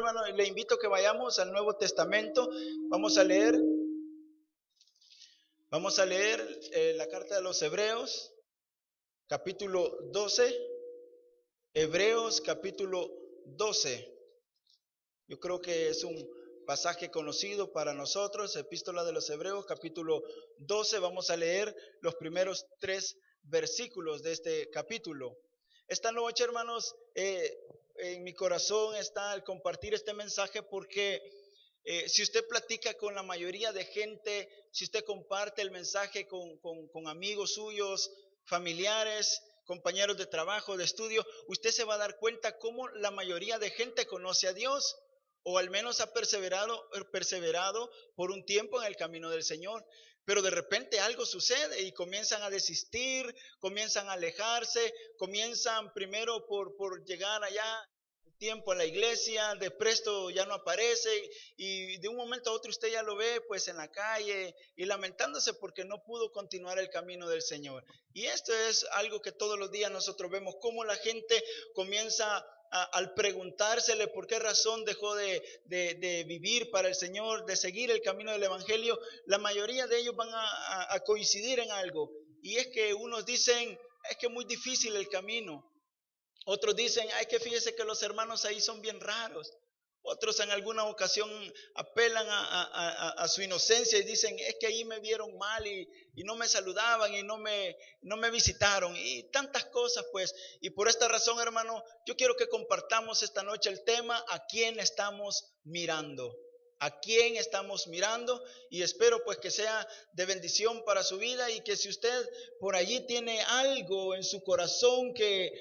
Hermano, le invito a que vayamos al Nuevo Testamento. Vamos a leer la carta de los Hebreos, capítulo 12. Hebreos, capítulo 12. Yo creo que es un pasaje conocido para nosotros. Epístola de los Hebreos, capítulo 12. Vamos a leer los primeros 3 versículos de este capítulo. Esta noche, hermanos, en mi corazón está el compartir este mensaje porque si usted platica con la mayoría de gente, si usted comparte el mensaje con amigos suyos, familiares, compañeros de trabajo, de estudio, usted se va a dar cuenta cómo la mayoría de gente conoce a Dios, o al menos ha perseverado por un tiempo en el camino del Señor. Pero de repente algo sucede y comienzan a desistir, comienzan a alejarse, comienzan primero por llegar allá tiempo a la iglesia, de presto ya no aparece y de un momento a otro usted ya lo ve pues en la calle y lamentándose porque no pudo continuar el camino del Señor. Y esto es algo que todos los días nosotros vemos, cómo la gente comienza al preguntársele por qué razón dejó de vivir para el Señor, de seguir el camino del Evangelio. La mayoría de ellos van a coincidir en algo, y es que unos dicen, es que es muy difícil el camino. Otros dicen, ay, que fíjese que los hermanos ahí son bien raros. Otros en alguna ocasión apelan a su inocencia y dicen, es que ahí me vieron mal y no me saludaban y no me visitaron y tantas cosas pues. Y por esta razón, hermano, yo quiero que compartamos esta noche el tema, ¿a quién estamos mirando? ¿A quién estamos mirando? Y espero pues que sea de bendición para su vida, y que si usted por allí tiene algo en su corazón que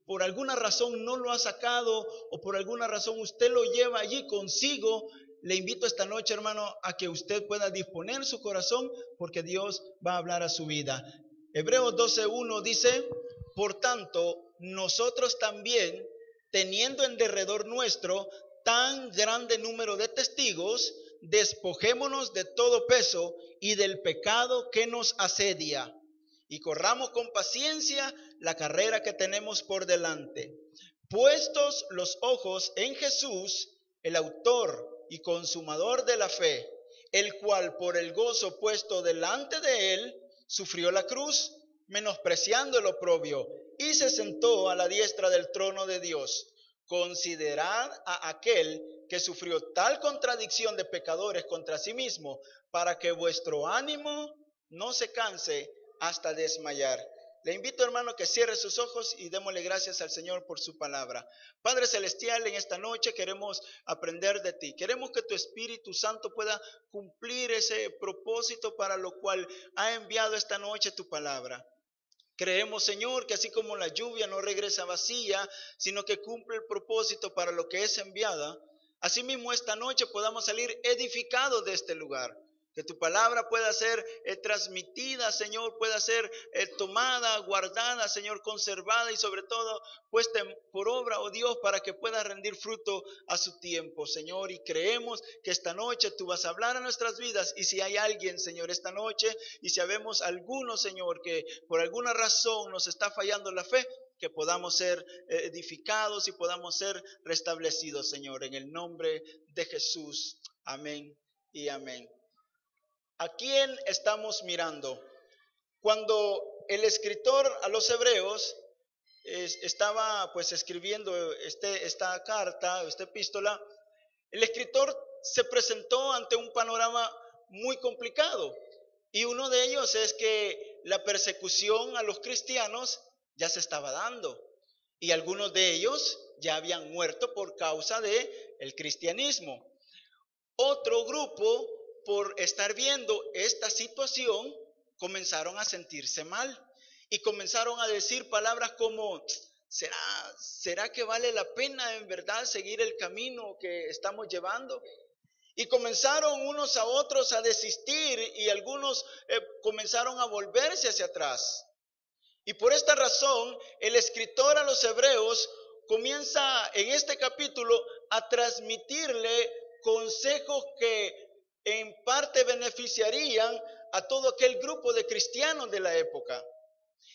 por alguna razón no lo ha sacado, o por alguna razón usted lo lleva allí consigo, le invito esta noche, hermano, a que usted pueda disponer su corazón, porque Dios va a hablar a su vida. Hebreos 12:1 dice, por tanto, nosotros también, teniendo en derredor nuestro tan grande número de testigos, despojémonos de todo peso y del pecado que nos asedia, y corramos con paciencia la carrera que tenemos por delante, puestos los ojos en Jesús, el autor y consumador de la fe, el cual por el gozo puesto delante de él sufrió la cruz, menospreciando el oprobio, y se sentó a la diestra del trono de Dios. Considerad a aquel que sufrió tal contradicción de pecadores contra sí mismo, para que vuestro ánimo no se canse hasta desmayar. Le invito, hermano, que cierre sus ojos y démosle gracias al Señor por su palabra. Padre Celestial, en esta noche queremos aprender de ti. Queremos que tu Espíritu Santo pueda cumplir ese propósito para lo cual ha enviado esta noche tu palabra. Creemos, Señor, que así como la lluvia no regresa vacía, sino que cumple el propósito para lo que es enviada, asimismo esta noche podamos salir edificados de este lugar. Que tu palabra pueda ser transmitida, Señor, pueda ser tomada, guardada, Señor, conservada y sobre todo puesta por obra, oh Dios, para que pueda rendir fruto a su tiempo, Señor. Y creemos que esta noche tú vas a hablar a nuestras vidas. Y si hay alguien, Señor, esta noche, y si habemos alguno, Señor, que por alguna razón nos está fallando la fe, que podamos ser edificados y podamos ser restablecidos, Señor, en el nombre de Jesús. Amén y amén. ¿A quién estamos mirando? Cuando el escritor a los hebreos estaba pues escribiendo esta carta, esta epístola, el escritor se presentó ante un panorama muy complicado, y uno de ellos es que la persecución a los cristianos ya se estaba dando, y algunos de ellos ya habían muerto por causa del cristianismo. Otro grupo, por estar viendo esta situación, comenzaron a sentirse mal y comenzaron a decir palabras como, ¿será que vale la pena en verdad seguir el camino que estamos llevando? Y comenzaron unos a otros a desistir, y algunos comenzaron a volverse hacia atrás. Y por esta razón, el escritor a los hebreos comienza en este capítulo a transmitirle consejos que en parte beneficiarían a todo aquel grupo de cristianos de la época.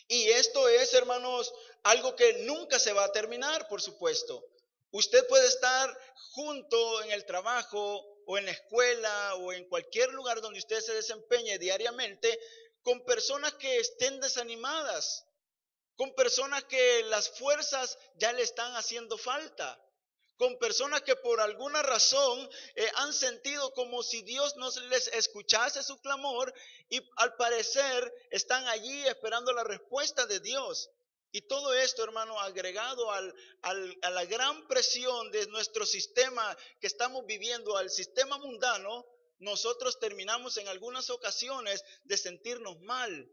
Y esto es, hermanos, algo que nunca se va a terminar, por supuesto. Usted puede estar junto en el trabajo o en la escuela o en cualquier lugar donde usted se desempeñe diariamente con personas que estén desanimadas, con personas que las fuerzas ya le están haciendo falta, con personas que por alguna razón han sentido como si Dios no les escuchase su clamor y al parecer están allí esperando la respuesta de Dios. Y todo esto, hermano, agregado a la gran presión de nuestro sistema que estamos viviendo, al sistema mundano, nosotros terminamos en algunas ocasiones de sentirnos mal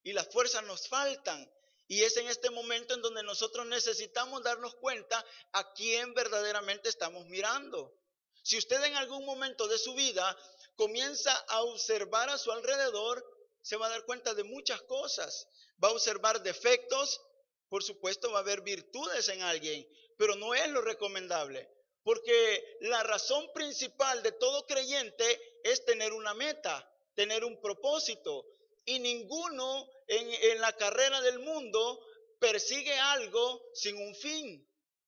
y las fuerzas nos faltan. Y es en este momento en donde nosotros necesitamos darnos cuenta a quién verdaderamente estamos mirando. Si usted en algún momento de su vida comienza a observar a su alrededor, se va a dar cuenta de muchas cosas. Va a observar defectos, por supuesto va a haber virtudes en alguien, pero no es lo recomendable. Porque la razón principal de todo creyente es tener una meta, tener un propósito. Y ninguno en la carrera del mundo persigue algo sin un fin.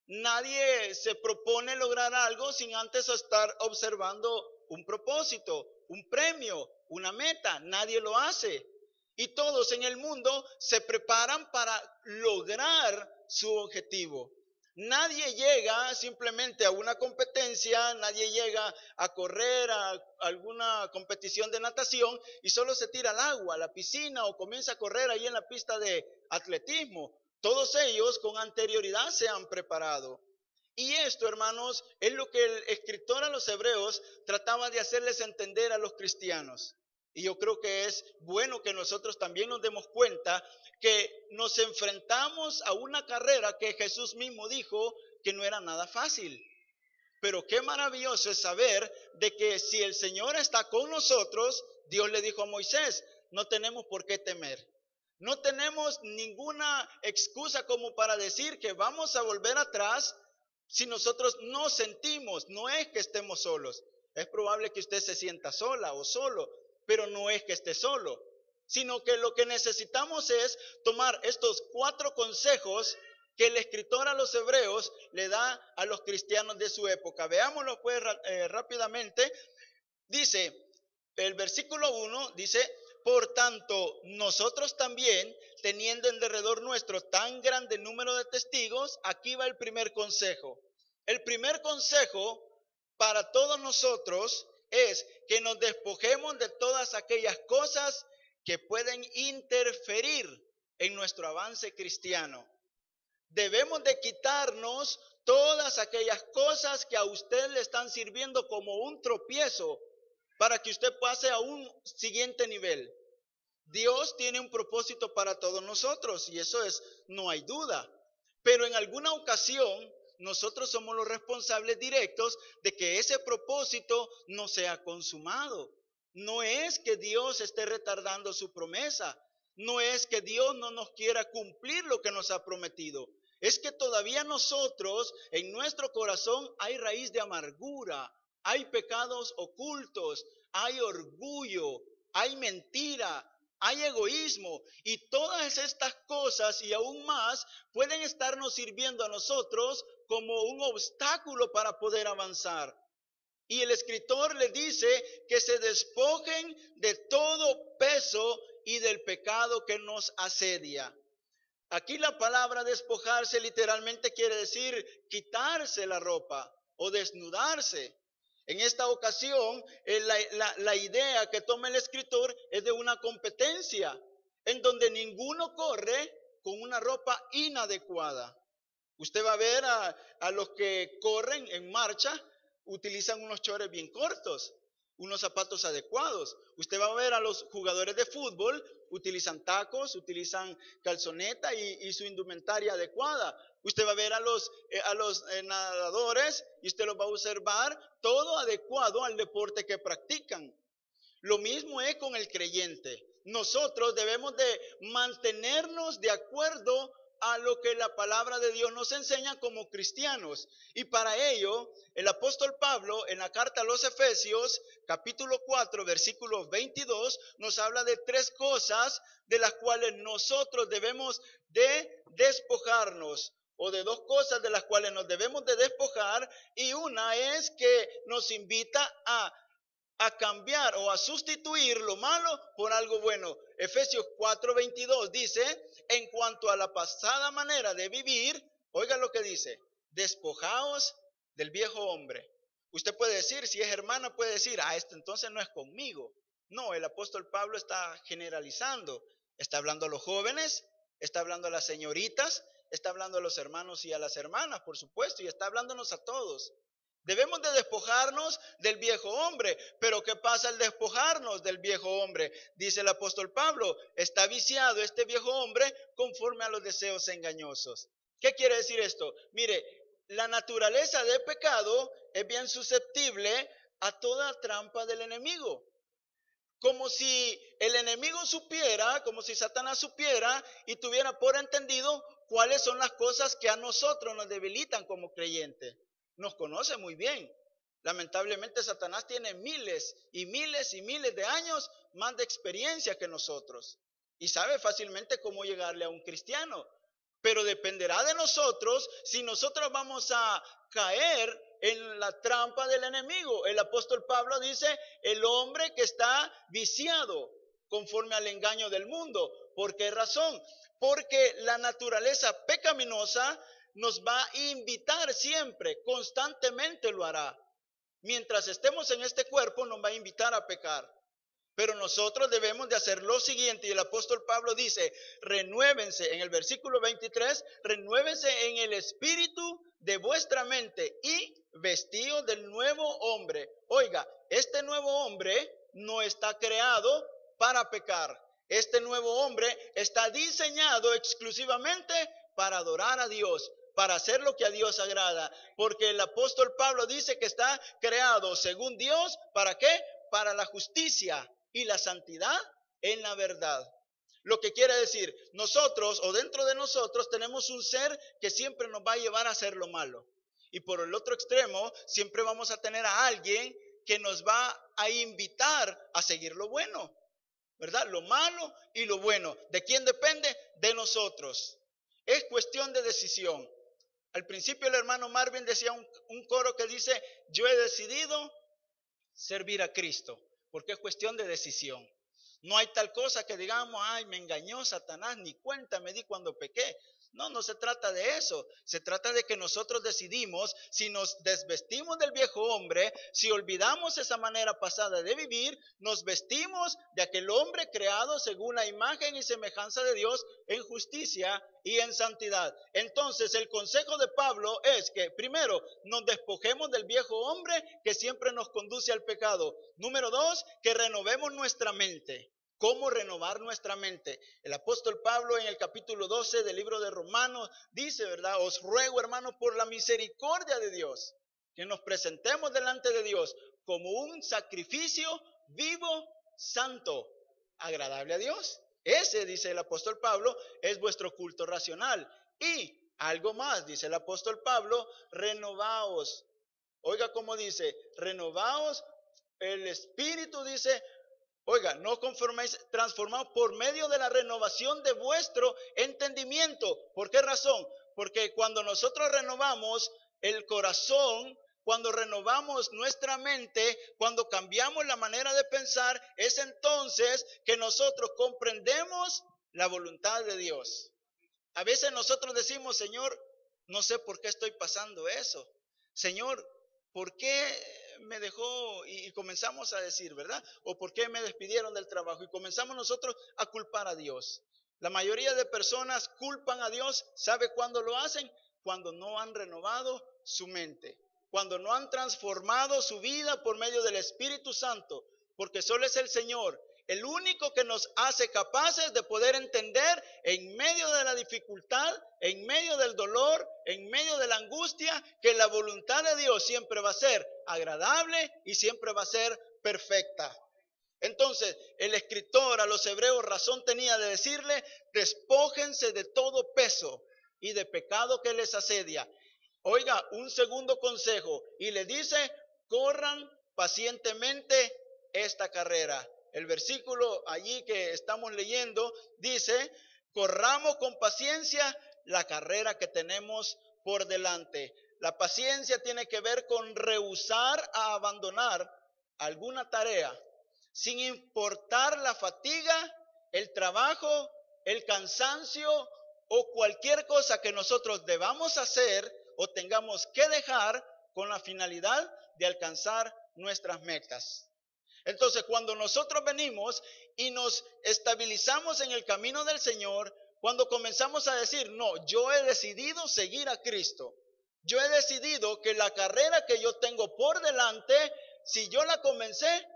Nadie se propone lograr algo sin antes estar observando un propósito, un premio, una meta. Nadie lo hace. Y todos en el mundo se preparan para lograr su objetivo. Nadie llega simplemente a una competencia, nadie llega a correr a alguna competición de natación y solo se tira al agua, a la piscina o comienza a correr ahí en la pista de atletismo. Todos ellos con anterioridad se han preparado. Y esto, hermanos, es lo que el escritor a los hebreos trataba de hacerles entender a los cristianos. Y yo creo que es bueno que nosotros también nos demos cuenta que nos enfrentamos a una carrera que Jesús mismo dijo que no era nada fácil. Pero qué maravilloso es saber de que si el Señor está con nosotros, Dios le dijo a Moisés, no tenemos por qué temer. No tenemos ninguna excusa como para decir que vamos a volver atrás si nosotros no sentimos. No es que estemos solos. Es probable que usted se sienta sola o solo, pero no es que esté solo, sino que lo que necesitamos es tomar estos 4 consejos que el escritor a los hebreos le da a los cristianos de su época. Veámoslo pues rápidamente. Dice, el versículo 1 dice, por tanto, nosotros también, teniendo en derredor nuestro tan grande número de testigos, aquí va el primer consejo. El primer consejo para todos nosotros es que nos despojemos de todas aquellas cosas que pueden interferir en nuestro avance cristiano. Debemos de quitarnos todas aquellas cosas que a usted le están sirviendo como un tropiezo para que usted pase a un siguiente nivel. Dios tiene un propósito para todos nosotros y eso es, no hay duda. Pero en alguna ocasión nosotros somos los responsables directos de que ese propósito no sea consumado. No es que Dios esté retardando su promesa. No es que Dios no nos quiera cumplir lo que nos ha prometido. Es que todavía nosotros, en nuestro corazón, hay raíz de amargura, hay pecados ocultos, hay orgullo, hay mentira, hay egoísmo, y todas estas cosas y aún más pueden estarnos sirviendo a nosotros como un obstáculo para poder avanzar. Y el escritor le dice que se despojen de todo peso y del pecado que nos asedia. Aquí la palabra despojarse literalmente quiere decir quitarse la ropa o desnudarse. En esta ocasión, la idea que toma el escritor es de una competencia en donde ninguno corre con una ropa inadecuada. Usted va a ver a los que corren en marcha, utilizan unos chores bien cortos, unos zapatos adecuados. Usted va a ver a los jugadores de fútbol, utilizan tacos, utilizan calzoneta y su indumentaria adecuada. Usted va a ver a los nadadores y usted los va a observar todo adecuado al deporte que practican. Lo mismo es con el creyente. Nosotros debemos de mantenernos de acuerdo a lo que la palabra de Dios nos enseña como cristianos. Y para ello, el apóstol Pablo en la carta a los Efesios, capítulo 4, versículo 22, nos habla de 3 cosas de las cuales nosotros debemos de despojarnos o de dos cosas de las cuales nos debemos de despojar, y una es que nos invita a cambiar o a sustituir lo malo por algo bueno. Efesios 4:22 dice, en cuanto a la pasada manera de vivir, oiga lo que dice, despojaos del viejo hombre. Usted puede decir, si es hermana, puede decir, esto entonces no es conmigo. No, el apóstol Pablo está generalizando, está hablando a los jóvenes, está hablando a las señoritas, está hablando a los hermanos y a las hermanas, por supuesto, y está hablándonos a todos. Debemos de despojarnos del viejo hombre. Pero ¿qué pasa al despojarnos del viejo hombre? Dice el apóstol Pablo, está viciado este viejo hombre conforme a los deseos engañosos. ¿Qué quiere decir esto? Mire, la naturaleza de pecado es bien susceptible a toda trampa del enemigo. Como si el enemigo supiera, como si Satanás supiera y tuviera por entendido cuáles son las cosas que a nosotros nos debilitan como creyentes. Nos conoce muy bien. Lamentablemente Satanás tiene miles y miles y miles de años más de experiencia que nosotros. Y sabe fácilmente cómo llegarle a un cristiano. Pero dependerá de nosotros si nosotros vamos a caer en la trampa del enemigo. El apóstol Pablo dice, el hombre que está viciado conforme al engaño del mundo. ¿Por qué razón? Porque la naturaleza pecaminosa nos va a invitar siempre, constantemente lo hará. Mientras estemos en este cuerpo nos va a invitar a pecar. Pero nosotros debemos de hacer lo siguiente, y el apóstol Pablo dice, renuévense, en el versículo 23, renuévense en el espíritu de vuestra mente y vestidos del nuevo hombre. Oiga, este nuevo hombre no está creado para pecar. Este nuevo hombre está diseñado exclusivamente para adorar a Dios, para hacer lo que a Dios agrada. Porque el apóstol Pablo dice que está creado según Dios, ¿para qué? Para la justicia y la santidad en la verdad. Lo que quiere decir, nosotros o dentro de nosotros tenemos un ser que siempre nos va a llevar a hacer lo malo. Y por el otro extremo, siempre vamos a tener a alguien que nos va a invitar a seguir lo bueno, ¿verdad? Lo malo y lo bueno. ¿De quién depende? De nosotros. Es cuestión de decisión. Al principio el hermano Marvin decía un coro que dice, yo he decidido servir a Cristo, porque es cuestión de decisión. No hay tal cosa que digamos, me engañó Satanás, ni cuenta me di cuando pequé. No, no se trata de eso. Se trata de que nosotros decidimos si nos desvestimos del viejo hombre, si olvidamos esa manera pasada de vivir, nos vestimos de aquel hombre creado según la imagen y semejanza de Dios en justicia y en santidad. Entonces el consejo de Pablo es que primero nos despojemos del viejo hombre que siempre nos conduce al pecado. Número 2, que renovemos nuestra mente. ¿Cómo renovar nuestra mente? El apóstol Pablo en el capítulo 12 del libro de Romanos dice, ¿verdad? Os ruego, hermanos, por la misericordia de Dios, que nos presentemos delante de Dios como un sacrificio vivo, santo, agradable a Dios. Ese, dice el apóstol Pablo, es vuestro culto racional. Y algo más, dice el apóstol Pablo, renovaos. Oiga cómo dice, renovaos, el Espíritu dice, oiga, no conforméis, transformados por medio de la renovación de vuestro entendimiento. ¿Por qué razón? Porque cuando nosotros renovamos el corazón, cuando renovamos nuestra mente, cuando cambiamos la manera de pensar, es entonces que nosotros comprendemos la voluntad de Dios. A veces nosotros decimos, Señor, no sé por qué estoy pasando eso. Señor, ¿por qué me dejó? Y comenzamos a decir, ¿verdad? ¿O por qué me despidieron del trabajo? Y comenzamos nosotros a culpar a Dios. La mayoría de personas culpan a Dios. ¿Sabe cuándo lo hacen? Cuando no han renovado su mente. Cuando no han transformado su vida por medio del Espíritu Santo. Porque solo es el Señor el único que nos hace capaces de poder entender en medio de la dificultad, en medio del dolor, en medio de la angustia, que la voluntad de Dios siempre va a ser agradable y siempre va a ser perfecta. Entonces, el escritor a los hebreos razón tenía de decirle, despójense de todo peso y de pecado que les asedia. Oiga, un segundo consejo, y le dice, corran pacientemente esta carrera. El versículo allí que estamos leyendo dice, corramos con paciencia la carrera que tenemos por delante. La paciencia tiene que ver con rehusar a abandonar alguna tarea, sin importar la fatiga, el trabajo, el cansancio o cualquier cosa que nosotros debamos hacer o tengamos que dejar con la finalidad de alcanzar nuestras metas. Entonces, cuando nosotros venimos y nos estabilizamos en el camino del Señor, cuando comenzamos a decir, no, yo he decidido seguir a Cristo. Yo he decidido que la carrera que yo tengo por delante, si yo la comencé,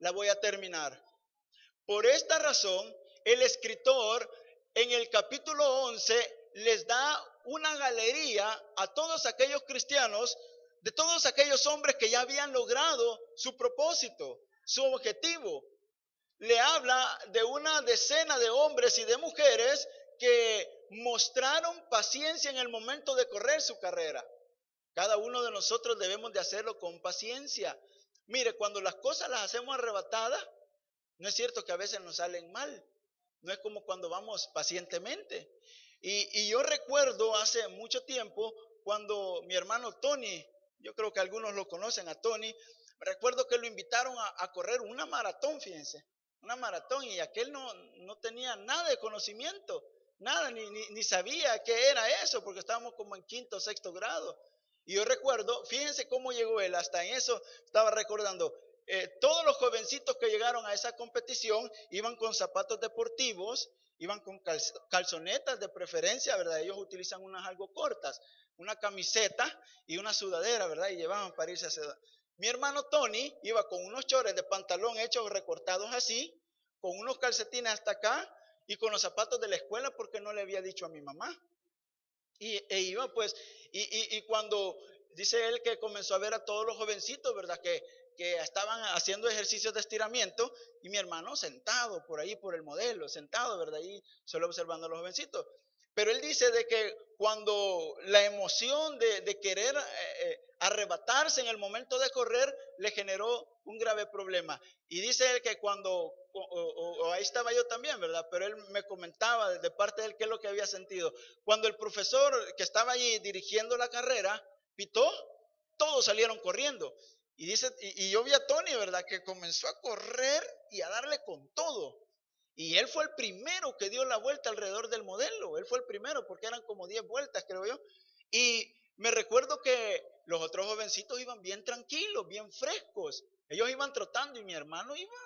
la voy a terminar. Por esta razón, el escritor en el capítulo 11 les da una galería a todos aquellos cristianos, de todos aquellos hombres que ya habían logrado su propósito, su objetivo. Le habla de una decena de hombres y de mujeres que mostraron paciencia en el momento de correr su carrera. Cada uno de nosotros debemos de hacerlo con paciencia. Mire, cuando las cosas las hacemos arrebatadas, no es cierto que a veces nos salen mal. No es como cuando vamos pacientemente. Y yo recuerdo hace mucho tiempo cuando mi hermano Tony, yo creo que algunos lo conocen a Tony, recuerdo que lo invitaron a correr una maratón, fíjense, una maratón, y aquel no tenía nada de conocimiento, nada, ni sabía qué era eso, porque estábamos como en quinto o sexto grado. Y yo recuerdo, fíjense cómo llegó él, hasta en eso estaba recordando. Todos los jovencitos que llegaron a esa competición iban con zapatos deportivos, iban con calzonetas de preferencia, ¿verdad? Ellos utilizan unas algo cortas, una camiseta y una sudadera, ¿verdad? Y llevaban para irse a hacer. Mi hermano Tony iba con unos chores de pantalón hechos recortados así, con unos calcetines hasta acá y con los zapatos de la escuela porque no le había dicho a mi mamá. E iba pues, y cuando dice él que comenzó a ver a todos los jovencitos, ¿verdad? Que estaban haciendo ejercicios de estiramiento y mi hermano sentado por ahí, por el modelo, sentado, ¿verdad? Ahí solo observando a los jovencitos. Pero él dice de que cuando la emoción de querer arrebatarse en el momento de correr le generó un grave problema. Y dice él que cuando, ahí estaba yo también, ¿verdad? Pero él me comentaba de parte de él qué es lo que había sentido. Cuando el profesor que estaba allí dirigiendo la carrera pitó, todos salieron corriendo. Y dice, y yo vi a Tony, ¿verdad? Que comenzó a correr y a darle con todo. Y él fue el primero que dio la vuelta alrededor del modelo. Él fue el primero porque eran como 10 vueltas, creo yo. Y me recuerdo que los otros jovencitos iban bien tranquilos, bien frescos. Ellos iban trotando y mi hermano iba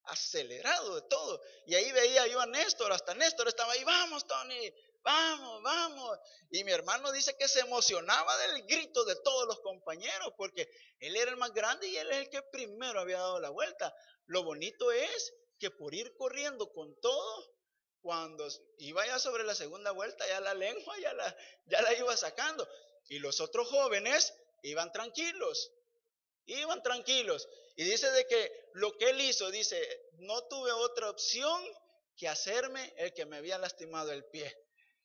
acelerado de todo. Y ahí veía yo a Néstor, hasta Néstor estaba ahí, vamos Tony, vamos, vamos. Y mi hermano dice que se emocionaba del grito de todos los compañeros porque él era el más grande y él es el que primero había dado la vuelta. Lo bonito es que por ir corriendo con todo, cuando iba ya sobre la segunda vuelta, ya la lengua ya la iba sacando. Y los otros jóvenes iban tranquilos. Iban tranquilos. Y dice de que lo que él hizo, dice, no tuve otra opción que hacerme el que me había lastimado el pie.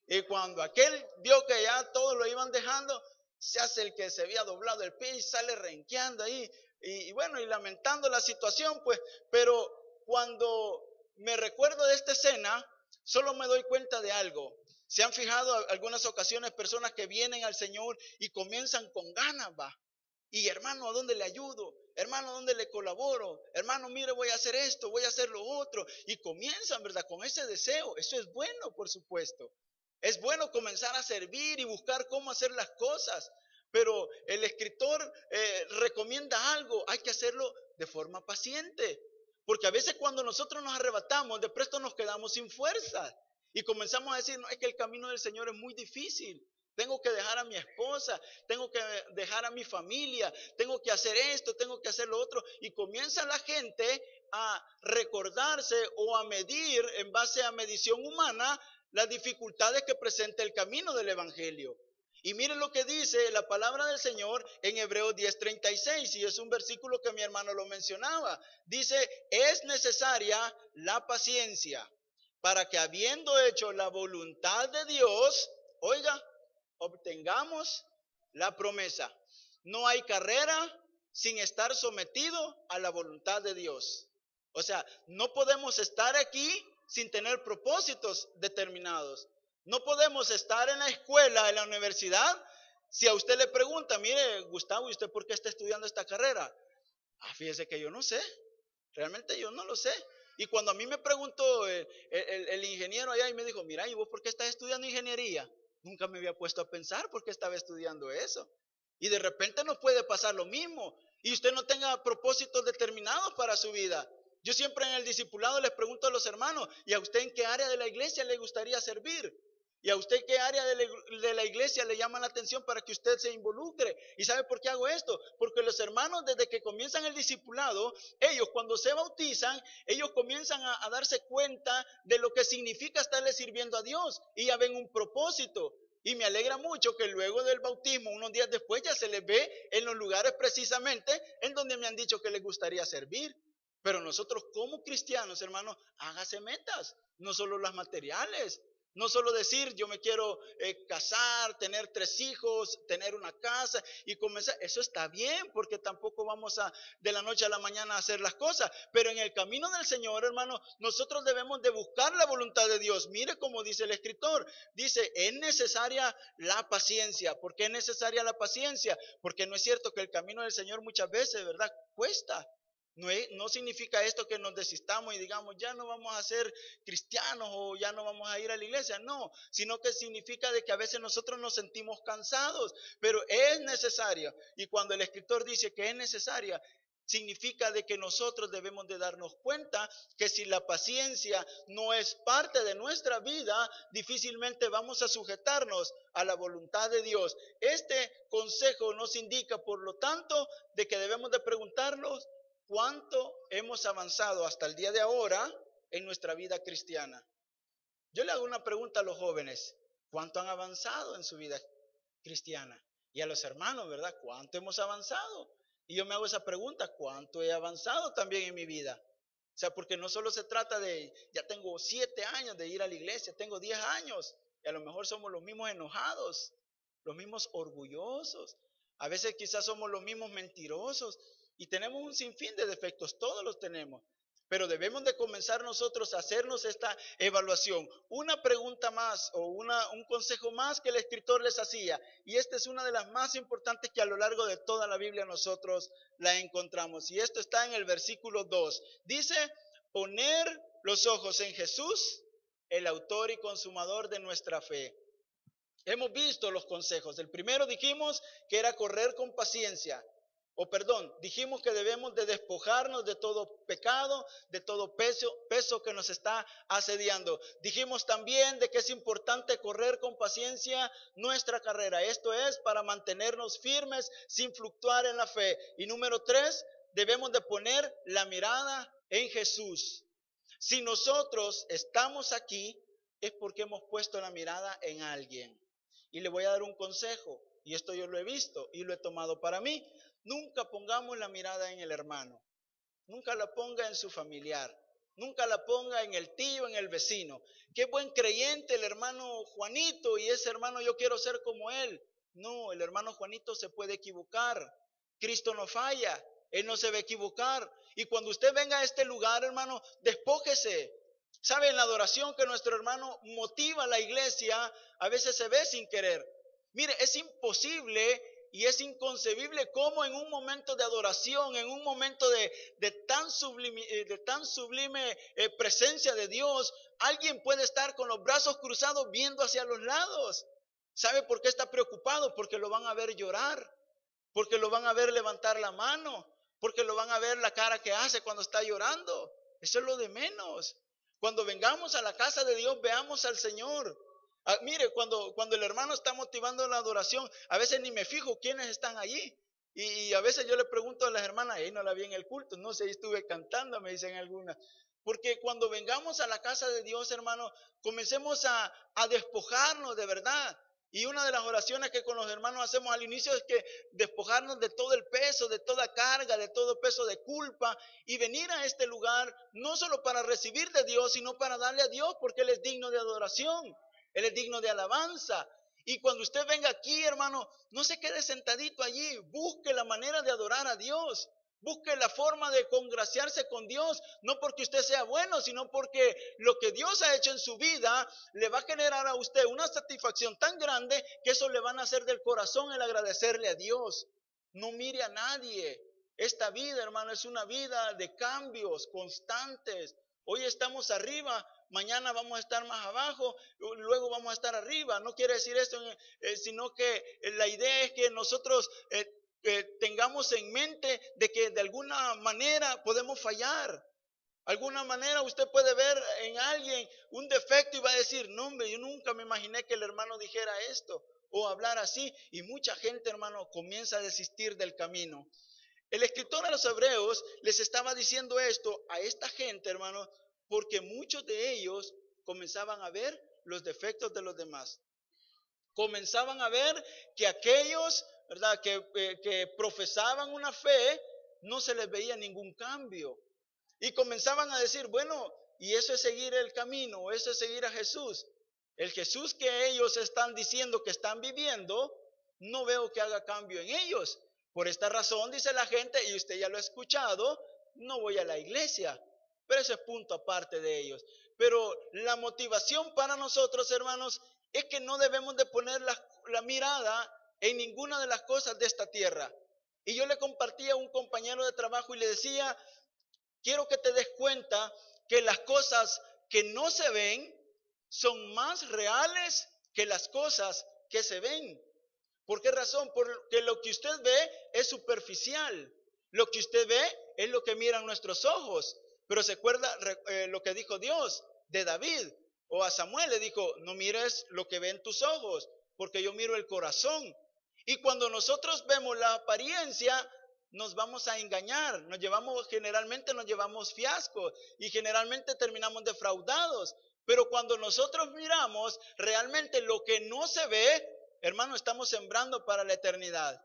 Y cuando aquel vio que ya todos lo iban dejando, se hace el que se había doblado el pie y sale renqueando ahí. Y bueno, y lamentando la situación, pues, pero cuando me recuerdo de esta escena, solo me doy cuenta de algo. ¿Se han fijado algunas ocasiones personas que vienen al Señor y comienzan con ganas, va? Y hermano, ¿a dónde le ayudo? Hermano, ¿a dónde le colaboro? Hermano, mire, voy a hacer esto, voy a hacer lo otro. Y comienzan, ¿verdad? Con ese deseo. Eso es bueno, por supuesto. Es bueno comenzar a servir y buscar cómo hacer las cosas. Pero el escritor recomienda algo. Hay que hacerlo de forma paciente. Porque a veces cuando nosotros nos arrebatamos, de presto nos quedamos sin fuerza. Y comenzamos a decir, no, es que el camino del Señor es muy difícil. Tengo que dejar a mi esposa, tengo que dejar a mi familia, tengo que hacer esto, tengo que hacer lo otro. Y comienza la gente a recordarse o a medir en base a medición humana las dificultades que presenta el camino del Evangelio. Y miren lo que dice la palabra del Señor en Hebreos 10:36, y es un versículo que mi hermano lo mencionaba. Dice, es necesaria la paciencia para que habiendo hecho la voluntad de Dios, oiga, obtengamos la promesa. No hay carrera sin estar sometido a la voluntad de Dios. O sea, no podemos estar aquí sin tener propósitos determinados. No podemos estar en la escuela, en la universidad, si a usted le pregunta, mire, Gustavo, ¿y usted por qué está estudiando esta carrera? Fíjese que yo no sé, realmente yo no lo sé. Y cuando a mí me preguntó el ingeniero allá y me dijo, mira, ¿y vos por qué estás estudiando ingeniería? Nunca me había puesto a pensar por qué estaba estudiando eso. Y de repente nos puede pasar lo mismo. Y usted no tenga propósitos determinados para su vida. Yo siempre en el discipulado les pregunto a los hermanos, ¿y a usted en qué área de la iglesia le gustaría servir? ¿Y a usted qué área de la iglesia le llama la atención para que usted se involucre? ¿Y sabe por qué hago esto? Porque los hermanos desde que comienzan el discipulado, ellos cuando se bautizan, ellos comienzan a darse cuenta de lo que significa estarle sirviendo a Dios y ya ven un propósito. Y me alegra mucho que luego del bautismo, unos días después, ya se les ve en los lugares precisamente en donde me han dicho que les gustaría servir. Pero nosotros como cristianos, hermanos, hágase metas, no solo las materiales. No solo decir yo me quiero casar, tener 3 hijos, tener una casa y comenzar. Eso está bien porque tampoco vamos a de la noche a la mañana a hacer las cosas. Pero en el camino del Señor, hermano, nosotros debemos de buscar la voluntad de Dios. Mire como dice el escritor. Dice, es necesaria la paciencia. ¿Por qué es necesaria la paciencia? Porque no es cierto que el camino del Señor muchas veces, ¿verdad? Cuesta. No significa esto que nos desistamos y digamos, ya no vamos a ser cristianos o ya no vamos a ir a la iglesia. No, sino que significa de que a veces nosotros nos sentimos cansados, pero es necesario. Y cuando el escritor dice que es necesaria, significa de que nosotros debemos de darnos cuenta que si la paciencia no es parte de nuestra vida, difícilmente vamos a sujetarnos a la voluntad de Dios. Este consejo nos indica, por lo tanto, de que debemos de preguntarnos cuánto hemos avanzado hasta el día de ahora en nuestra vida cristiana. Yo le hago una pregunta a los jóvenes, ¿cuánto han avanzado en su vida cristiana? Y a los hermanos, ¿verdad? ¿Cuánto hemos avanzado? Y yo me hago esa pregunta, ¿cuánto he avanzado también en mi vida? O sea, porque no solo se trata de, ya tengo 7 años de ir a la iglesia, tengo 10 años, y a lo mejor somos los mismos enojados, los mismos orgullosos, a veces quizás somos los mismos mentirosos, y tenemos un sinfín de defectos, todos los tenemos. Pero debemos de comenzar nosotros a hacernos esta evaluación. Una pregunta más o un consejo más que el escritor les hacía. Y esta es una de las más importantes que a lo largo de toda la Biblia nosotros la encontramos. Y esto está en el versículo 2. Dice, poner los ojos en Jesús, el autor y consumador de nuestra fe. Hemos visto los consejos. El primero dijimos que era correr con paciencia. Dijimos que debemos de despojarnos de todo pecado, de todo peso que nos está asediando. Dijimos también de que es importante correr con paciencia nuestra carrera. Esto es para mantenernos firmes sin fluctuar en la fe. Y número 3, debemos de poner la mirada en Jesús. Si nosotros estamos aquí, es porque hemos puesto la mirada en alguien. Y le voy a dar un consejo, y esto yo lo he visto y lo he tomado para mí. Nunca pongamos la mirada en el hermano, nunca la ponga en su familiar, nunca la ponga en el tío, en el vecino. Qué buen creyente el hermano Juanito y ese hermano yo quiero ser como él. No, el hermano Juanito se puede equivocar. Cristo no falla, él no se va a equivocar. Y cuando usted venga a este lugar, hermano, despójese. ¿Sabe? En la adoración que nuestro hermano motiva a la iglesia, a veces se ve sin querer. Mire, es imposible y es inconcebible cómo en un momento de adoración, en un momento de tan sublime presencia de Dios, alguien puede estar con los brazos cruzados viendo hacia los lados. ¿Sabe por qué está preocupado? Porque lo van a ver llorar, porque lo van a ver levantar la mano, porque lo van a ver la cara que hace cuando está llorando. Eso es lo de menos. Cuando vengamos a la casa de Dios, veamos al Señor. Mire, cuando el hermano está motivando la adoración, a veces ni me fijo quiénes están allí. Y a veces yo le pregunto a las hermanas, no la vi en el culto, no sé, ahí estuve cantando, me dicen algunas. Porque cuando vengamos a la casa de Dios, hermano, comencemos a despojarnos de verdad. Y una de las oraciones que con los hermanos hacemos al inicio es que despojarnos de todo el peso, de toda carga, de todo peso de culpa y venir a este lugar no solo para recibir de Dios, sino para darle a Dios porque Él es digno de adoración, Él es digno de alabanza. Y cuando usted venga aquí, hermano, no se quede sentadito allí, busque la manera de adorar a Dios. Busque la forma de congraciarse con Dios, no porque usted sea bueno, sino porque lo que Dios ha hecho en su vida le va a generar a usted una satisfacción tan grande que eso le van a hacer del corazón el agradecerle a Dios. No mire a nadie. Esta vida, hermano, es una vida de cambios constantes. Hoy estamos arriba, mañana vamos a estar más abajo, luego vamos a estar arriba. No quiere decir esto, sino que la idea es que nosotros tengamos en mente de que de alguna manera podemos fallar. Alguna manera usted puede ver en alguien un defecto y va a decir, no hombre, yo nunca me imaginé que el hermano dijera esto o hablar así. Y mucha gente, hermano, comienza a desistir del camino. El escritor a los hebreos les estaba diciendo esto a esta gente, hermano, porque muchos de ellos comenzaban a ver los defectos de los demás. Comenzaban a ver que aquellos, ¿verdad?, que profesaban una fe, no se les veía ningún cambio. Y comenzaban a decir, bueno, y eso es seguir el camino, eso es seguir a Jesús. El Jesús que ellos están diciendo que están viviendo, no veo que haga cambio en ellos. Por esta razón, dice la gente, y usted ya lo ha escuchado, no voy a la iglesia. Pero ese es punto aparte de ellos. Pero la motivación para nosotros, hermanos, es que no debemos de poner la mirada en ninguna de las cosas de esta tierra. Y yo le compartía a un compañero de trabajo y le decía, quiero que te des cuenta que las cosas que no se ven son más reales que las cosas que se ven. ¿Por qué razón? Porque lo que usted ve es superficial. Lo que usted ve es lo que miran nuestros ojos. Pero se acuerda lo que dijo Dios de David o a Samuel, le dijo, no mires lo que ven tus ojos, porque yo miro el corazón. Y cuando nosotros vemos la apariencia, nos vamos a engañar, generalmente nos llevamos fiascos y generalmente terminamos defraudados. Pero cuando nosotros miramos realmente lo que no se ve, hermano, estamos sembrando para la eternidad.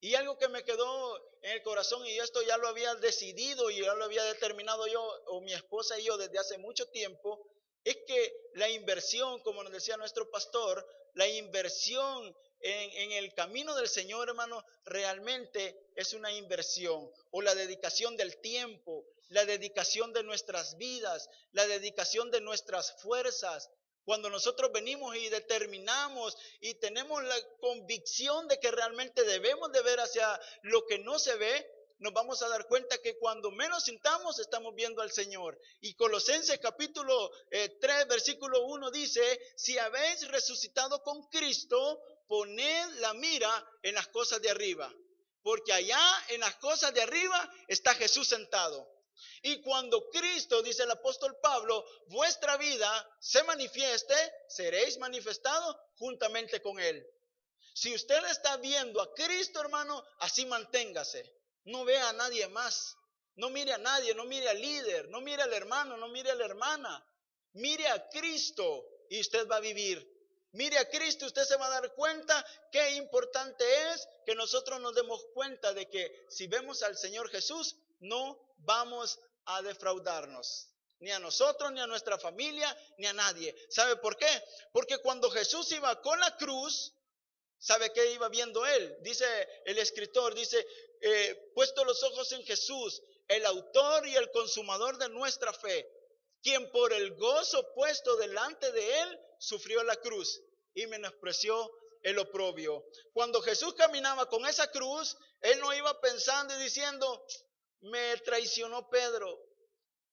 Y algo que me quedó en el corazón, y esto ya lo había decidido y ya lo había determinado yo o mi esposa y yo desde hace mucho tiempo, es que la inversión, como nos decía nuestro pastor, la inversión en el camino del Señor, hermano, realmente es una inversión, o la dedicación del tiempo, la dedicación de nuestras vidas, la dedicación de nuestras fuerzas. Cuando nosotros venimos y determinamos y tenemos la convicción de que realmente debemos de ver hacia lo que no se ve, nos vamos a dar cuenta que cuando menos sintamos estamos viendo al Señor. Y Colosenses capítulo 3 versículo 1 dice, si habéis resucitado con Cristo, poned la mira en las cosas de arriba, porque allá en las cosas de arriba está Jesús sentado. Y cuando Cristo, dice el apóstol Pablo, vuestra vida se manifieste, seréis manifestados juntamente con Él. Si usted está viendo a Cristo, hermano, así manténgase. No vea a nadie más. No mire a nadie, no mire al líder, no mire al hermano, no mire a la hermana. Mire a Cristo y usted va a vivir. Mire a Cristo, usted se va a dar cuenta qué importante es que nosotros nos demos cuenta de que si vemos al Señor Jesús, no vamos a defraudarnos. Ni a nosotros, ni a nuestra familia, ni a nadie. ¿Sabe por qué? Porque cuando Jesús iba con la cruz, ¿sabe qué iba viendo él? Dice el escritor, dice, puesto los ojos en Jesús, el autor y el consumador de nuestra fe, quien por el gozo puesto delante de él, sufrió la cruz y menospreció el oprobio. Cuando Jesús caminaba con esa cruz, él no iba pensando y diciendo, me traicionó Pedro,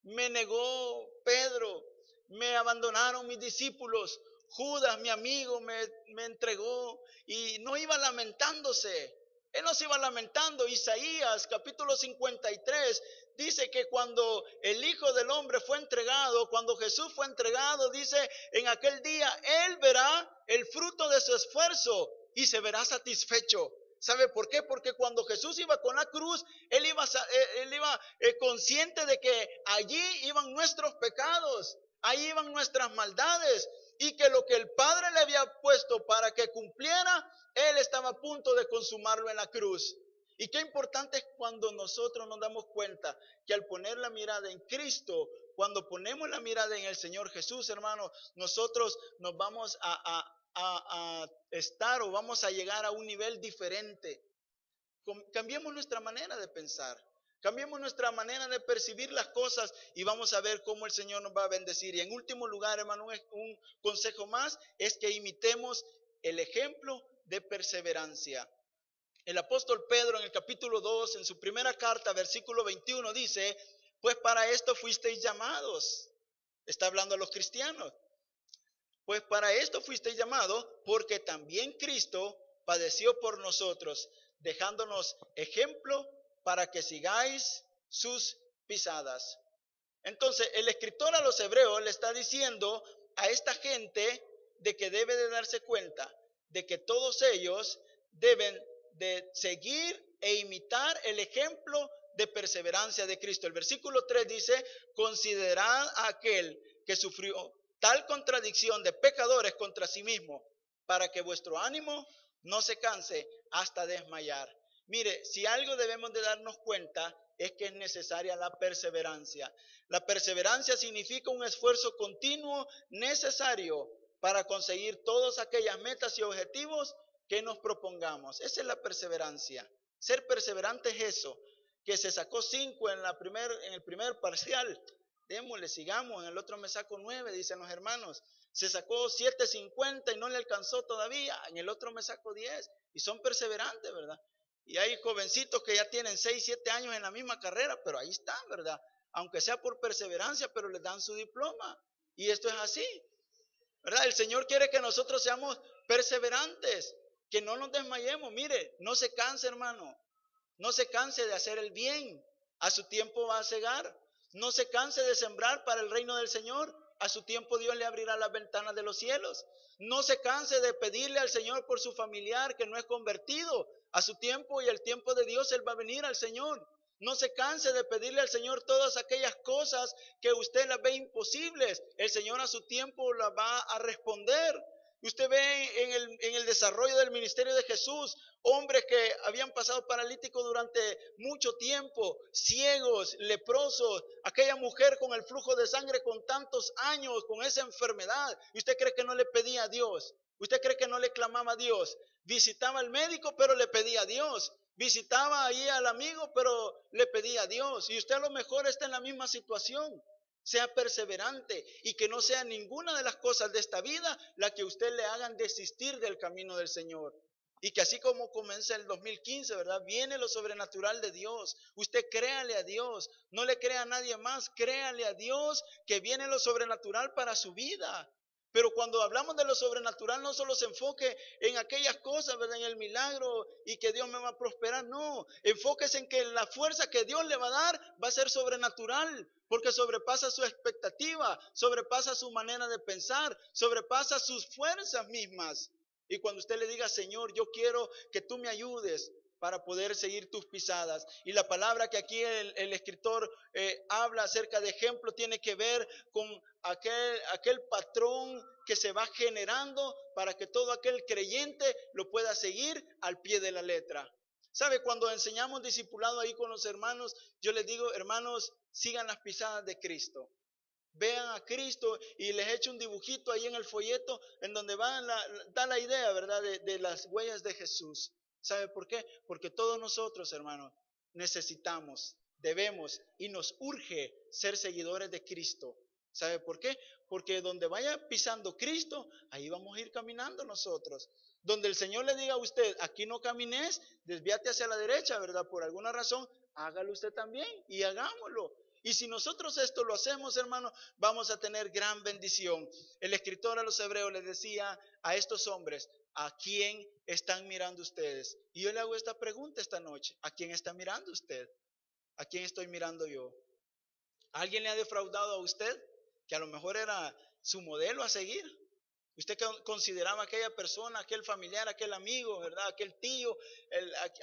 me negó Pedro, me abandonaron mis discípulos, Judas, mi amigo, me entregó, y no iba lamentándose. Él no se iba lamentando. Isaías capítulo 53 dice que cuando el Hijo del Hombre fue entregado, cuando Jesús fue entregado, dice, en aquel día Él verá el fruto de su esfuerzo y se verá satisfecho. ¿Sabe por qué? Porque cuando Jesús iba con la cruz, Él iba consciente de que allí iban nuestros pecados, ahí iban nuestras maldades, y que lo que el Padre le había puesto para que cumpliera, Él estaba a punto de consumarlo en la cruz. Y qué importante es cuando nosotros nos damos cuenta que al poner la mirada en Cristo, cuando ponemos la mirada en el Señor Jesús, hermano, nosotros nos vamos a estar o vamos a llegar a un nivel diferente. Cambiemos nuestra manera de pensar. Cambiemos nuestra manera de percibir las cosas y vamos a ver cómo el Señor nos va a bendecir. Y en último lugar, hermano, un consejo más es que imitemos el ejemplo de perseverancia. El apóstol Pedro en el capítulo 2, en su primera carta, versículo 21, dice, pues para esto fuisteis llamados. Está hablando a los cristianos. Pues para esto fuisteis llamados, porque también Cristo padeció por nosotros, dejándonos ejemplo para que sigáis sus pisadas. Entonces, el escritor a los hebreos le está diciendo a esta gente de que debe de darse cuenta de que todos ellos deben de seguir e imitar el ejemplo de perseverancia de Cristo. El versículo 3 dice, considerad a aquel que sufrió tal contradicción de pecadores contra sí mismo, para que vuestro ánimo no se canse hasta desmayar. Mire, si algo debemos de darnos cuenta es que es necesaria la perseverancia. La perseverancia significa un esfuerzo continuo necesario para conseguir todas aquellas metas y objetivos que nos propongamos. Esa es la perseverancia. Ser perseverante es eso, que se sacó 5 en el primer parcial. Démosle, sigamos, en el otro me saco 9, dicen los hermanos. Se sacó 7.50 y no le alcanzó todavía, en el otro me saco 10. Y son perseverantes, ¿verdad? Y hay jovencitos que ya tienen 6, 7 años en la misma carrera, pero ahí están, ¿verdad? Aunque sea por perseverancia, pero les dan su diploma. Y esto es así, ¿verdad? El Señor quiere que nosotros seamos perseverantes, que no nos desmayemos. Mire, no se canse, hermano. No se canse de hacer el bien. A su tiempo va a cegar. No se canse de sembrar para el reino del Señor. A su tiempo Dios le abrirá las ventanas de los cielos. No se canse de pedirle al Señor por su familiar que no es convertido. A su tiempo y el tiempo de Dios Él va a venir al Señor. No se canse de pedirle al Señor todas aquellas cosas que usted las ve imposibles. El Señor a su tiempo las va a responder. Usted ve en el desarrollo del ministerio de Jesús, hombres que habían pasado paralíticos durante mucho tiempo, ciegos, leprosos, aquella mujer con el flujo de sangre con tantos años, con esa enfermedad. ¿Y usted cree que no le pedía a Dios? ¿Usted cree que no le clamaba a Dios? Visitaba al médico, pero le pedía a Dios. Visitaba ahí al amigo, pero le pedía a Dios. Y usted a lo mejor está en la misma situación. Sea perseverante y que no sea ninguna de las cosas de esta vida la que usted le hagan desistir del camino del Señor. Y que así como comienza el 2015, ¿verdad? Viene lo sobrenatural de Dios. Usted créale a Dios, no le crea a nadie más, créale a Dios que viene lo sobrenatural para su vida. Pero cuando hablamos de lo sobrenatural no solo se enfoque en aquellas cosas, ¿verdad? En el milagro y que Dios me va a prosperar, no. Enfóquese en que la fuerza que Dios le va a dar va a ser sobrenatural, porque sobrepasa su expectativa, sobrepasa su manera de pensar, sobrepasa sus fuerzas mismas. Y cuando usted le diga, Señor, yo quiero que tú me ayudes para poder seguir tus pisadas. Y la palabra que aquí el escritor habla acerca de ejemplo tiene que ver con aquel patrón que se va generando para que todo aquel creyente lo pueda seguir al pie de la letra. ¿Sabe? Cuando enseñamos discipulado ahí con los hermanos, yo les digo, hermanos, sigan las pisadas de Cristo. Vean a Cristo y les echo un dibujito ahí en el folleto en donde da la idea, ¿verdad? De las huellas de Jesús. ¿Sabe por qué? Porque todos nosotros, hermanos, necesitamos, debemos y nos urge ser seguidores de Cristo. ¿Sabe por qué? Porque donde vaya pisando Cristo, ahí vamos a ir caminando nosotros. Donde el Señor le diga a usted, aquí no camines, desvíate hacia la derecha, ¿verdad? Por alguna razón, hágalo usted también y hagámoslo. Y si nosotros esto lo hacemos, hermano, vamos a tener gran bendición. El escritor a los hebreos les decía a estos hombres, ¿a quién están mirando ustedes? Y yo le hago esta pregunta esta noche, ¿a quién está mirando usted? ¿A quién estoy mirando yo? ¿Alguien le ha defraudado a usted? Que a lo mejor era su modelo a seguir. Usted consideraba a aquella persona, aquel familiar, aquel amigo, ¿verdad? Aquel tío,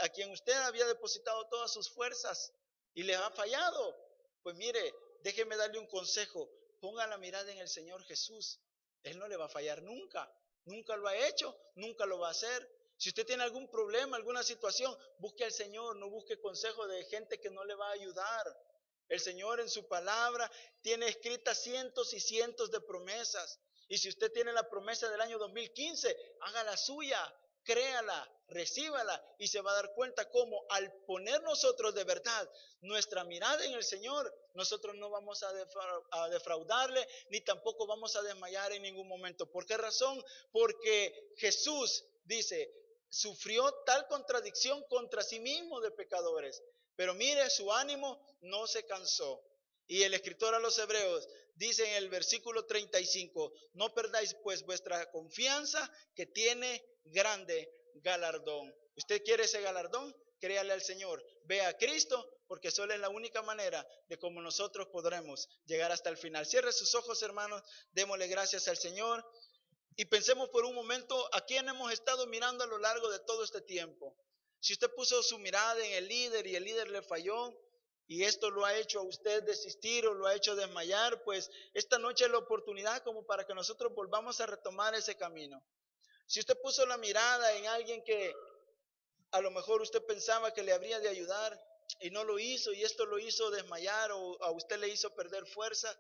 a quien usted había depositado todas sus fuerzas y le ha fallado. Pues mire, déjeme darle un consejo. Ponga la mirada en el Señor Jesús. Él no le va a fallar nunca. Nunca lo ha hecho, nunca lo va a hacer. Si usted tiene algún problema, alguna situación, busque al Señor, no busque consejo de gente que no le va a ayudar. El Señor en su palabra tiene escritas cientos y cientos de promesas. Y si usted tiene la promesa del año 2015, haga la suya, créala, recíbala y se va a dar cuenta cómo al poner nosotros de verdad nuestra mirada en el Señor, nosotros no vamos a defraudarle, ni tampoco vamos a desmayar en ningún momento. ¿Por qué razón? Porque Jesús dice, sufrió tal contradicción contra sí mismo de pecadores, pero mire, su ánimo no se cansó. Y el escritor a los Hebreos dice en el versículo 35, no perdáis pues vuestra confianza, que tiene grande galardón. ¿Usted quiere ese galardón? Créale al Señor, ve a Cristo, porque solo es la única manera de cómo nosotros podremos llegar hasta el final. Cierre sus ojos, hermanos, démosle gracias al Señor y pensemos por un momento a quién hemos estado mirando a lo largo de todo este tiempo. Si usted puso su mirada en el líder y el líder le falló, y esto lo ha hecho a usted desistir o lo ha hecho desmayar, pues esta noche es la oportunidad como para que nosotros volvamos a retomar ese camino. Si usted puso la mirada en alguien que a lo mejor usted pensaba que le habría de ayudar y no lo hizo, y esto lo hizo desmayar o a usted le hizo perder fuerza,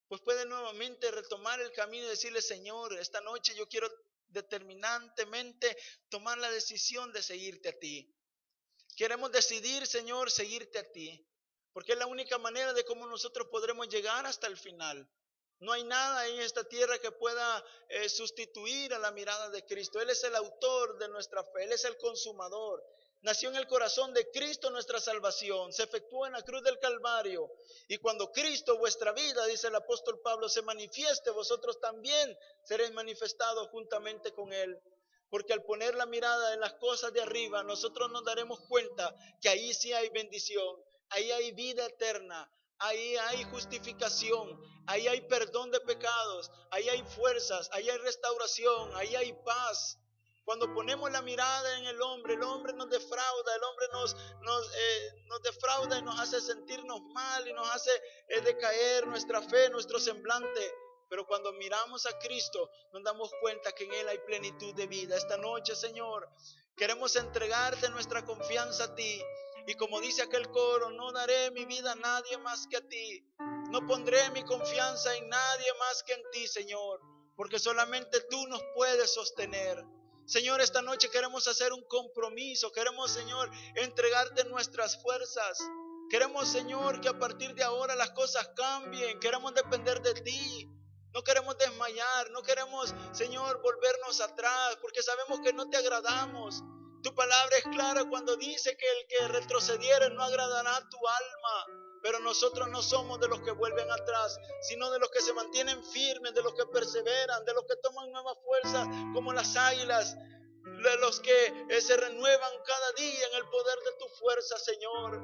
pues puede nuevamente retomar el camino y decirle, Señor, esta noche yo quiero determinantemente tomar la decisión de seguirte a ti. Queremos decidir, Señor, seguirte a ti, porque es la única manera de cómo nosotros podremos llegar hasta el final. No hay nada en esta tierra que pueda sustituir a la mirada de Cristo. Él es el autor de nuestra fe, Él es el consumador. Nació en el corazón de Cristo nuestra salvación, se efectuó en la cruz del Calvario. Y cuando Cristo, vuestra vida, dice el apóstol Pablo, se manifieste, vosotros también seréis manifestados juntamente con Él. Porque al poner la mirada en las cosas de arriba, nosotros nos daremos cuenta que ahí sí hay bendición, ahí hay vida eterna, ahí hay justificación, ahí hay perdón de pecados, ahí hay fuerzas, ahí hay restauración, ahí hay paz. Cuando ponemos la mirada en el hombre nos defrauda, el hombre nos defrauda y nos hace sentirnos mal y nos hace decaer nuestra fe, nuestro semblante. Pero cuando miramos a Cristo, nos damos cuenta que en Él hay plenitud de vida. Esta noche, Señor, queremos entregarte nuestra confianza a ti. Y como dice aquel coro, no daré mi vida a nadie más que a ti. No pondré mi confianza en nadie más que en ti, Señor, porque solamente tú nos puedes sostener. Señor, esta noche queremos hacer un compromiso. Queremos, Señor, entregarte nuestras fuerzas. Queremos, Señor, que a partir de ahora las cosas cambien. Queremos depender de ti. No queremos desmayar, no queremos, Señor, volvernos atrás, porque sabemos que no te agradamos. Tu palabra es clara cuando dice que el que retrocediere no agradará a tu alma. Pero nosotros no somos de los que vuelven atrás, sino de los que se mantienen firmes, de los que perseveran, de los que toman nuevas fuerzas como las águilas, de los que se renuevan cada día en el poder de tu fuerza, Señor.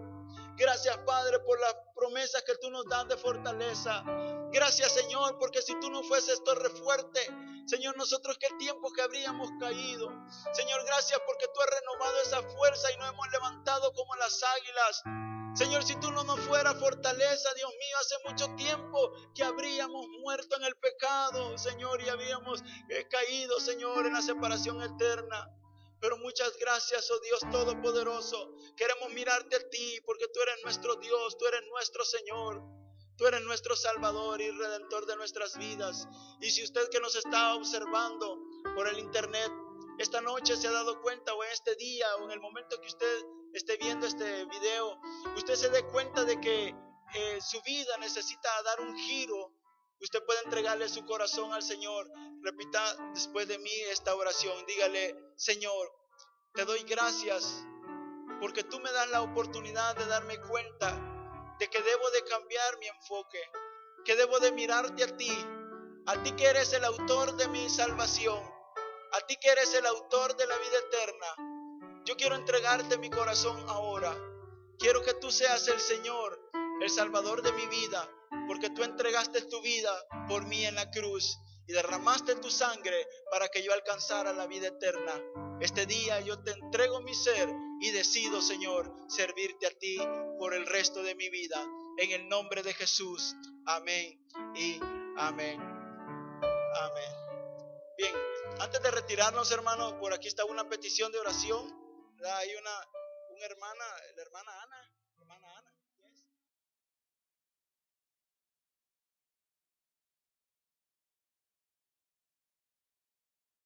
Gracias, Padre, por las promesas que tú nos das de fortaleza. Gracias, Señor, porque si tú no fueses torre fuerte, Señor, nosotros qué tiempo que habríamos caído. Señor, gracias porque tú has renovado esa fuerza y nos hemos levantado como las águilas. Señor, si tú no nos fueras fortaleza, Dios mío, hace mucho tiempo que habríamos muerto en el pecado, Señor, y habríamos caído, Señor, en la separación eterna. Pero muchas gracias, oh Dios Todopoderoso. Queremos mirarte a ti porque tú eres nuestro Dios, tú eres nuestro Señor. Tú eres nuestro Salvador y Redentor de nuestras vidas. Y si usted que nos está observando por el internet, esta noche se ha dado cuenta, o en este día, o en el momento que usted esté viendo este video, usted se dé cuenta de que su vida necesita dar un giro, usted puede entregarle su corazón al Señor. Repita después de mí esta oración. Dígale, Señor, te doy gracias porque tú me das la oportunidad de darme cuenta de que debo de cambiar mi enfoque, que debo de mirarte a ti que eres el autor de mi salvación, a ti que eres el autor de la vida eterna. Yo quiero entregarte mi corazón ahora. Quiero que tú seas el Señor, el Salvador de mi vida, porque tú entregaste tu vida por mí en la cruz y derramaste tu sangre para que yo alcanzara la vida eterna. Este día yo te entrego mi ser y decido, Señor, servirte a ti por el resto de mi vida. En el nombre de Jesús. Amén y amén. Amén. Bien, antes de retirarnos, hermanos, por aquí está una petición de oración. Hay una hermana, la hermana Ana.